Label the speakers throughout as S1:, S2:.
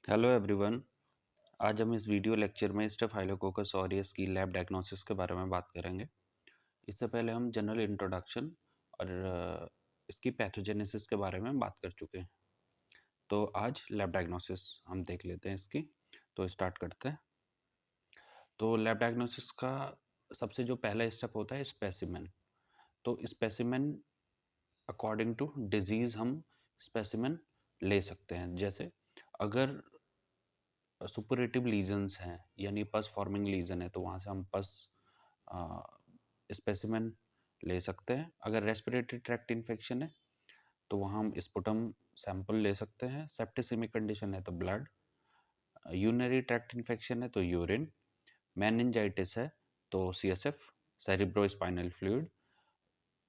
S1: Hello everyone. आज हम इस वीडियो लेक्चर में स्टेफाइलोकोकस ऑरियस की लैब डायग्नोसिस के बारे में बात करेंगे। इससे पहले हम जनरल इंट्रोडक्शन और इसकी पैथोजेनेसिस के बारे में बात कर चुके हैं। तो आज लैब डायग्नोसिस हम देख लेते हैं इसकी। तो स्टार्ट करते हैं। तो लैब डायग्नोसिस का सबसे जो पहला स्टेप होता है स्पेसिमेन। तो स्पेसिमेन अकॉर्डिंग टू डिजीज़ हम स्पेसिमेन ले सकते हैं। जैसे अगर सुपरेटिव लीजन्स हैं यानी पस फॉर्मिंग लीजन है तो वहाँ से हम पस स्पेसिमेन ले सकते हैं। अगर रेस्पिरेटरी ट्रैक्ट इन्फेक्शन है तो वहाँ हम स्पुटम सैंपल ले सकते हैं। सेप्टिसेमिक कंडीशन है तो ब्लड, यूरिनरी ट्रैक्ट इन्फेक्शन है तो यूरिन, मेनिंजाइटिस है तो सीएसएफ, सेरिब्रोस्पाइनल फ्लूइड,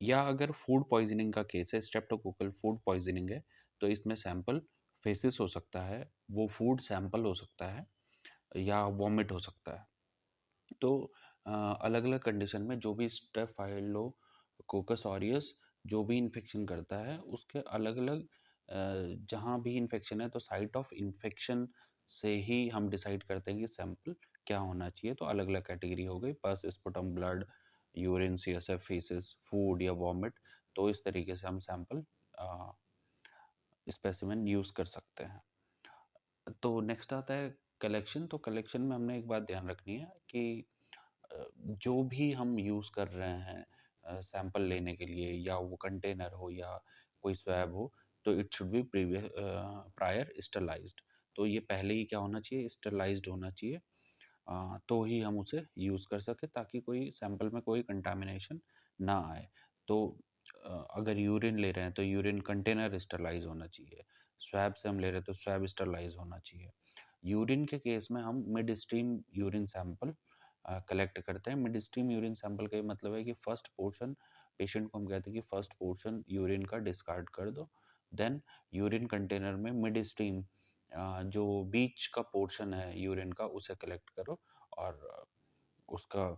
S1: या अगर फूड पॉइजनिंग का केस है, स्ट्रेप्टोकोकल फूड पॉइजनिंग है, तो इसमें सैंपल फेसिस हो सकता है, वो फूड सैंपल हो सकता है या वॉमिट हो सकता है। तो अलग अलग कंडीशन में जो भी स्टेफाइलोकोकस ऑरियस जो भी इन्फेक्शन करता है उसके अलग अलग जहाँ भी इन्फेक्शन है तो साइट ऑफ इन्फेक्शन से ही हम डिसाइड करते हैं कि सैंपल क्या होना चाहिए। तो अलग अलग कैटेगरी हो गई, pus, sputum, blood, urine, CSF, faeces, food या वॉमिट। तो इस तरीके से हम सैंपल स्पेसिमेन यूज़ कर सकते हैं। तो नेक्स्ट आता है कलेक्शन। तो कलेक्शन में हमने एक बात ध्यान रखनी है कि जो भी हम यूज़ कर रहे हैं सैंपल लेने के लिए, या वो कंटेनर हो या कोई स्वैब हो, तो it should be prior sterilised. तो ये पहले ही क्या होना चाहिए, स्टरलाइज्ड होना चाहिए। तो ही हम उसे यूज़ कर सकें ताकि कोई सैंपल में कोई कंटामिनेशन ना आए। तो अगर यूरिन ले रहे हैं तो यूरिन कंटेनर स्टरलाइज होना चाहिए। स्वैब से हम ले रहे हैं तो स्वैब स्टरलाइज होना चाहिए। यूरिन के केस में हम mid stream urine sample collect करते हैं। मिड स्ट्रीम यूरिन सैंपल का ये मतलब है कि फर्स्ट पोर्शन पेशेंट को हम कहते हैं कि फर्स्ट पोर्शन यूरिन का डिस्कार्ड कर दो, देन यूरिन कंटेनर में मिड स्ट्रीम जो बीच का पोर्शन है यूरिन का उसे कलेक्ट करो और उसका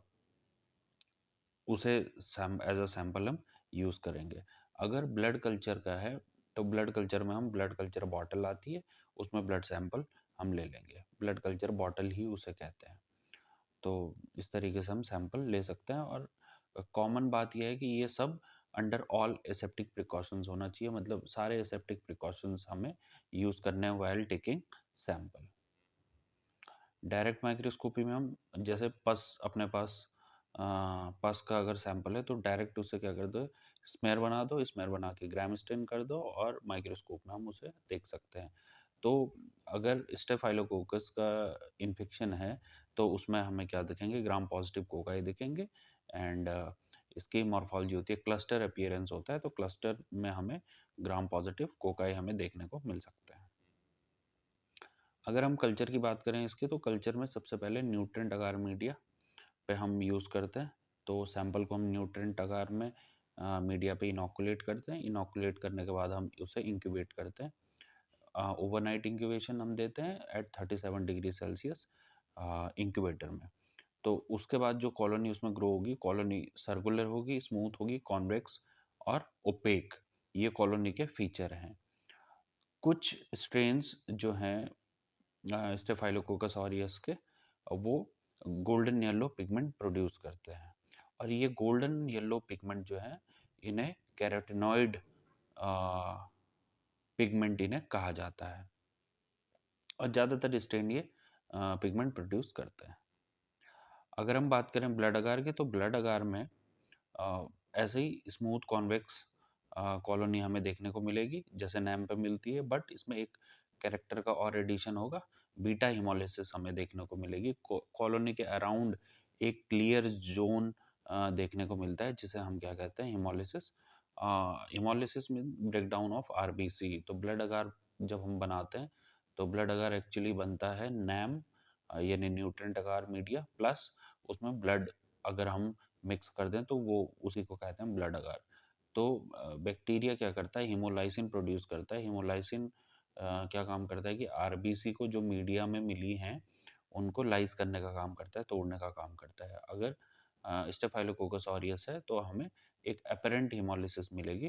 S1: उसे एज अ सैंपल हम यूज़ करेंगे। अगर ब्लड कल्चर का है तो ब्लड कल्चर में हम ब्लड कल्चर बॉटल आती है, उसमें ब्लड सैंपल हम ले लेंगे। ब्लड कल्चर बॉटल ही उसे कहते हैं। तो इस तरीके से हम सैंपल ले सकते हैं। और कॉमन बात यह है कि ये सब अंडर ऑल एसेप्टिक प्रिकॉशंस होना चाहिए, मतलब सारे एसेप्टिक प्रिकॉशंस हमें यूज़ करने हैं while taking sample. Direct microscopy में हम जैसे पस अपने पास पस का अगर सैंपल है तो डायरेक्ट उसे क्या कर दो, स्मेयर बना दो, स्मेयर बना के ग्राम स्टेन कर दो और माइक्रोस्कोप में हम उसे देख सकते हैं। तो अगर स्टेफाइलोकोकस का इन्फेक्शन है तो उसमें हमें क्या दिखेंगे, ग्राम पॉजिटिव कोकाई दिखेंगे। एंड इसकी मॉर्फोलॉजी होती है, क्लस्टर अपीयरेंस होता है, तो क्लस्टर में हमें ग्राम पॉजिटिव कोकाई हमें देखने को मिल सकते हैं। अगर हम कल्चर की बात करें इसके, तो कल्चर में सबसे पहले न्यूट्रिएंट अगार मीडिया पे हम यूज़ करते हैं। तो सैंपल को हम न्यूट्रिएंट अगार में मीडिया पे इनोकुलेट करते हैं। इनोकुलेट करने के बाद हम उसे इंक्यूबेट करते हैं। ओवरनाइट इंक्यूबेशन हम देते हैं एट 37 डिग्री सेल्सियस इंक्यूबेटर में। तो उसके बाद जो कॉलोनी उसमें ग्रो होगी, कॉलोनी सर्कुलर होगी, स्मूथ होगी, कॉन्वेक्स और ओपेक, ये कॉलोनी के फीचर हैं। कुछ स्ट्रेन्स जो हैं स्टेफाइलोकोकस ऑरियस के, वो गोल्डन येलो पिगमेंट प्रोड्यूस करते हैं। और ये गोल्डन येलो पिगमेंट जो है इन्हें कैरोटिनॉइड पिगमेंट इन्हें कहा जाता है। और ज़्यादातर स्ट्रेन ये पिगमेंट प्रोड्यूस करते हैं। अगर हम बात करें ब्लड अगार की, तो ब्लड अगार में ऐसे ही स्मूथ कॉन्वेक्स कॉलोनी हमें देखने को मिलेगी जैसे नाम पे मिलती है, बट इसमें एक कैरेक्टर का और एडिशन होगा, बीटा हिमोलिसिस हमें देखने को मिलेगी। कॉलोनी के अराउंड एक क्लियर जोन देखने को मिलता है जिसे हम क्या कहते हैं, हिमोलिसिस। हिमोलिसिस में ब्रेकडाउन ऑफ आरबीसी। तो ब्लड अगार जब हम बनाते हैं तो ब्लड अगार एक्चुअली बनता है नैम यानी न्यूट्रिएंट अगार मीडिया प्लस उसमें ब्लड अगर हम मिक्स कर दें तो वो उसी को कहते हैं ब्लड अगार। तो बैक्टीरिया क्या करता है, हीमोलाइसिन प्रोड्यूस करता है। हीमोलाइसिन क्या काम करता है कि आरबीसी को जो मीडिया में मिली हैं उनको लाइज करने का काम करता है, तोड़ने का काम करता है। अगर स्टेफाइलोकोकस ऑरियस है तो हमें एक अपरेंट हीमोलिसिस मिलेगी,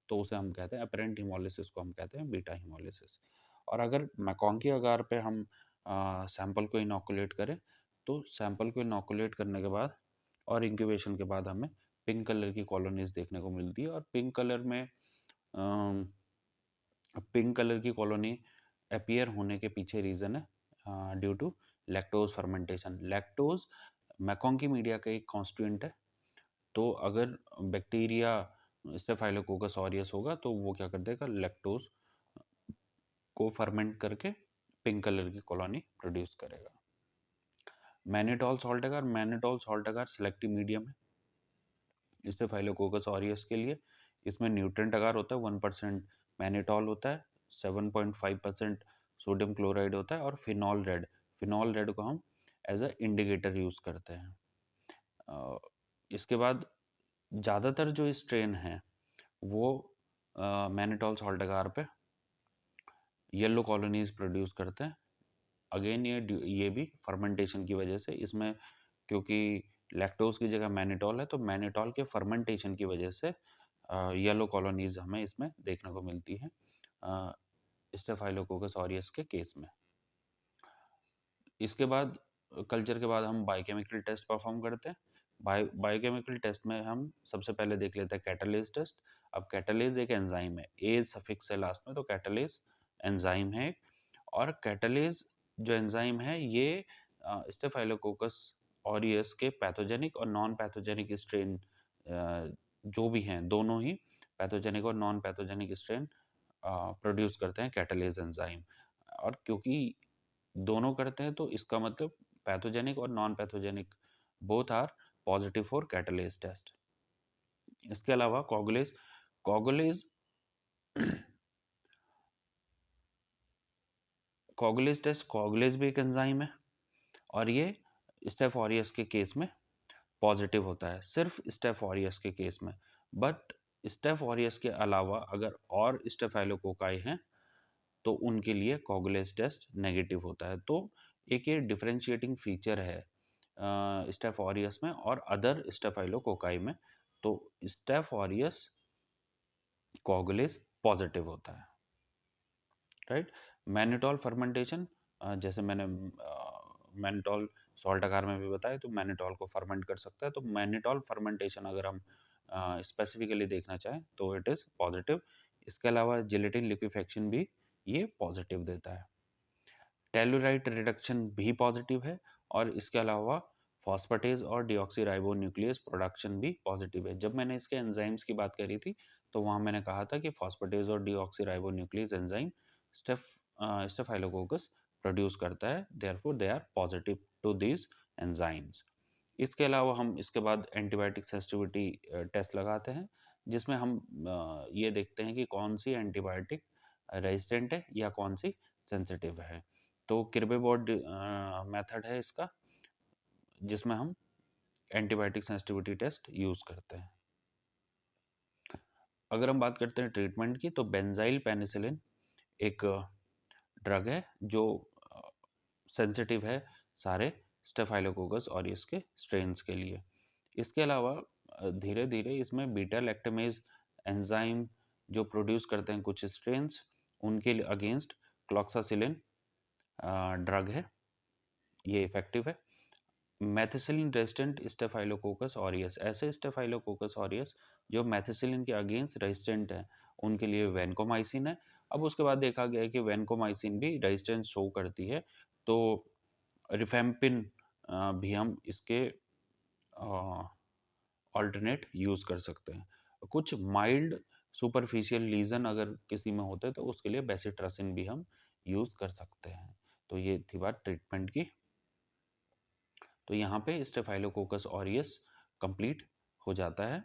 S1: तो उसे हम कहते हैं अपरेंट हीमोलिसिस, को हम कहते हैं बीटा हीमोलिसिस। और अगर मैकॉन्की अगार पे हम सैंपल को इनोकुलेट करें तो सैंपल को इनोकुलेट करने के बाद और इंक्यूबेशन के बाद हमें पिंक कलर की कॉलोनीज देखने को मिलती है। और पिंक कलर में पिंक कलर की कॉलोनी अपीयर होने के पीछे रीज़न है due to lactose fermentation. Lactose MacConkey media का एक कॉन्स्टिट्यूएंट है। तो अगर बैक्टीरिया स्टेफाइलोकोकस ऑरियस होगा तो वो क्या कर देगा, लैक्टोज को फर्मेंट करके पिंक कलर की कॉलोनी प्रोड्यूस करेगा। मैनिटॉल सॉल्ट अगार, मैनिटॉल सॉल्ट अगार सिलेक्टिव मीडियम है स्टेफाइलोकोकस ऑरियस के लिए। इसमें न्यूट्रेंट अगार होता है 1% मैनिटॉल होता है, 7.5% सोडियम क्लोराइड होता है और फिनॉल रेड को हम एज अ इंडिकेटर यूज़ करते हैं। इसके बाद ज़्यादातर जो स्ट्रेन हैं वो मैनिटॉल सॉल्ट अगार पे येलो कॉलोनीज प्रोड्यूस करते हैं। अगेन ये भी फर्मेंटेशन की वजह से, इसमें क्योंकि लैक्टोज की जगह मैनिटॉल है तो मैनिटॉल के फर्मेंटेशन की वजह से येलो कॉलोनीज हमें इसमें देखने को मिलती है स्टेफाइलोकोकस ऑरियस के केस में। इसके बाद कल्चर के बाद हम बायोकेमिकल टेस्ट परफॉर्म करते हैं। बायोकेमिकल टेस्ट में हम सबसे पहले देख लेते हैं कैटालेज टेस्ट। अब कैटालेज एक एंजाइम है, एज सफिक्स है लास्ट में, तो कैटालेज एंजाइम है। और कैटालेज जो एंजाइम है ये स्टेफाइलोकोकस ऑरियस के पैथोजेनिक और नॉन पैथोजेनिक स्ट्रेन जो भी हैं, दोनों ही पैथोजेनिक और नॉन पैथोजेनिक स्ट्रेन प्रोड्यूस करते हैं कैटालेज एंजाइम। और क्योंकि दोनों करते हैं तो इसका मतलब पैथोजेनिक और non pathogenic both are positive for catalase test. इसके अलावा कोगुलेज टेस्ट, कोगुलेज भी एक एंजाइम है और ये स्टेफ ऑरियस के केस में पॉजिटिव होता है, सिर्फ स्टेफ ऑरियस के केस में। बट स्टेफ ऑरियस के अलावा अगर और स्टेफाइलोकोकाई हैं तो उनके लिए कोगुलेज टेस्ट नेगेटिव होता है। तो एक ये डिफरेंशिएटिंग फीचर है स्टेफ ऑरियस में और अदर स्टेफाइलोकोकाई में। तो स्टेफ ऑरियस कोगुलेज पॉजिटिव होता है, राइट। मैनिटॉल फर्मेंटेशन, जैसे मैंने मैनिटॉल सॉल्ट आकार में भी बताया, तो मैनिटॉल को फर्मेंट कर सकता है। तो मैनिटॉल फर्मेंटेशन अगर हम स्पेसिफिकली देखना चाहें तो इट इज़ पॉजिटिव। इसके अलावा जिलेटिन लिक्विफेक्शन भी ये पॉजिटिव देता है। टेलुराइट रिडक्शन भी पॉजिटिव है और इसके अलावा फॉस्फेटेज और डीऑक्सीराइबो न्यूक्लियस प्रोडक्शन भी पॉजिटिव है। जब मैंने इसके एंजाइम्स की बात करी थी तो वहाँ मैंने कहा था कि फॉस्फेटेज और deoxyribo nuclease enzyme staphylococcus produce करता है, therefore they are positive to these enzymes. इसके अलावा हम इसके बाद एंटीबायोटिक सेंसिटिविटी टेस्ट लगाते हैं, जिसमें हम ये देखते हैं कि कौन सी एंटीबायोटिक रेजिस्टेंट है या कौन सी सेंसिटिव है। तो किर्बे बोर्ड मेथड है इसका, जिसमें हम एंटीबायोटिक सेंसिटिविटी टेस्ट यूज़ करते हैं। अगर हम बात करते हैं ट्रीटमेंट की, तो बेंजाइल पेनिसिलिन एक ड्रग है जो सेंसिटिव है सारे स्टेफाइलोकोकस और इसके स्ट्रेन्स के लिए। इसके अलावा धीरे धीरे इसमें बीटा लैक्टेमेज एंजाइम जो प्रोड्यूस करते हैं कुछ स्ट्रेन्स, उनके अगेंस्ट क्लॉक्सासिलिन ड्रग है, ये इफेक्टिव है। मैथिसिलिन रेजिस्टेंट स्टेफाइलोकोकस ऑरियस, ऐसे स्टेफाइलोकोकस ऑरियस जो मैथिसिलिन के अगेंस्ट रेजिस्टेंट हैं, उनके लिए वैनकोमाइसिन है। अब उसके बाद देखा गया है कि वैनकोमाइसिन भी रेजिस्टेंस शो करती है, तो रिफेम्पिन भी हम इसके ऑल्टरनेट यूज़ कर सकते हैं। कुछ माइल्ड सुपरफिशियल लीजन अगर किसी में होते हैं तो उसके लिए बेसिट्रासिन भी हम यूज़ कर सकते हैं। तो ये थी बात ट्रीटमेंट की। तो यहाँ पे स्टेफाइलोकोकस ऑरियस कंप्लीट हो जाता है।